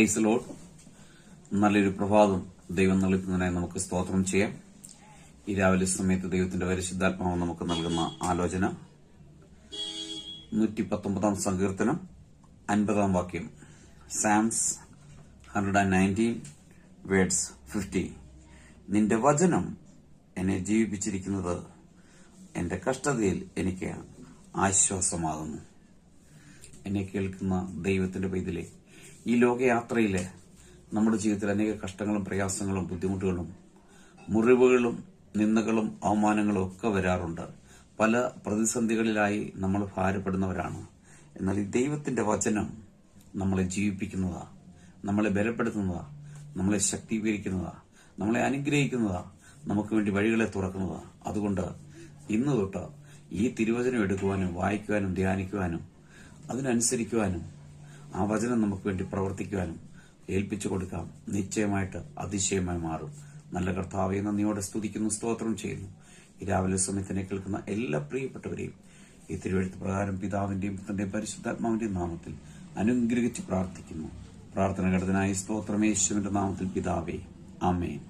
Praise Lord. നല്ലൊരു പ്രഭാതം ദൈവം നൽകുന്നതിനായി നമുക്ക് സ്തോത്രം ചെയ്യാം. ഈ രാവിലെ സമയത്ത് ദൈവത്തിന്റെ പരിശുദ്ധാത്മാവ് നമുക്ക് നൽകുന്ന ആലോചന 119 സങ്കീർത്തനം 50 വാക്യം. സാംസ് 119 വേർഡ്സ് 50. നിന്റെ വചനം എന്നെ ജീവിപ്പിച്ചിരിക്കുന്നത് എന്റെ കഷ്ടതയിൽ എനിക്ക് ആശ്വാസമാകുന്നു. എന്നെ കേൾക്കുന്ന ദൈവത്തിന്റെ പൈതലേ, ഈ ലോകയാത്രയില് നമ്മുടെ ജീവിതത്തിൽ അനേക കഷ്ടങ്ങളും പ്രയാസങ്ങളും ബുദ്ധിമുട്ടുകളും മുറിവുകളും നിന്ദകളും അവമാനങ്ങളും ഒക്കെ വരാറുണ്ട്. പല പ്രതിസന്ധികളിലായി നമ്മൾ ഭാരപ്പെടുന്നവരാണ്. എന്നാൽ ഈ ദൈവത്തിന്റെ വചനം നമ്മളെ ജീവിപ്പിക്കുന്നതാ, നമ്മളെ ബലപ്പെടുത്തുന്നതാ, നമ്മളെ ശക്തീകരിക്കുന്നതാ, നമ്മളെ അനുഗ്രഹിക്കുന്നതാ, നമുക്ക് വേണ്ടി വഴികളെ തുറക്കുന്നതാ. അതുകൊണ്ട് ഇന്ന് തൊട്ട് ഈ തിരുവചനം എടുക്കുവാനും വായിക്കുവാനും ധ്യാനിക്കുവാനും അതിനനുസരിക്കുവാനും ആ വചനം നമുക്ക് വേണ്ടി പ്രവർത്തിക്കുവാനും ഏൽപ്പിച്ചു കൊടുക്കാം. നിശ്ചയമായിട്ട് അതിശയമായി മാറും. നല്ല കർത്താവെ, നന്ദിയോടെ സ്തുതിക്കുന്നു, സ്തോത്രം ചെയ്യുന്നു. ഈ രാവിലെ സമയത്തിനെ കേൾക്കുന്ന എല്ലാ പ്രിയപ്പെട്ടവരെയും ഈ തിരുവെഴുത്ത് പ്രകാരം പിതാവിന്റെയും പുത്രന്റെയും പരിശുദ്ധാത്മാവിന്റെയും നാമത്തിൽ അനുഗ്രഹിച്ച് പ്രാർത്ഥിക്കുന്നു. പ്രാർത്ഥന ഘടനായി സ്തോത്രം യേശുവിന്റെ നാമത്തിൽ പിതാവേ, ആമേൻ.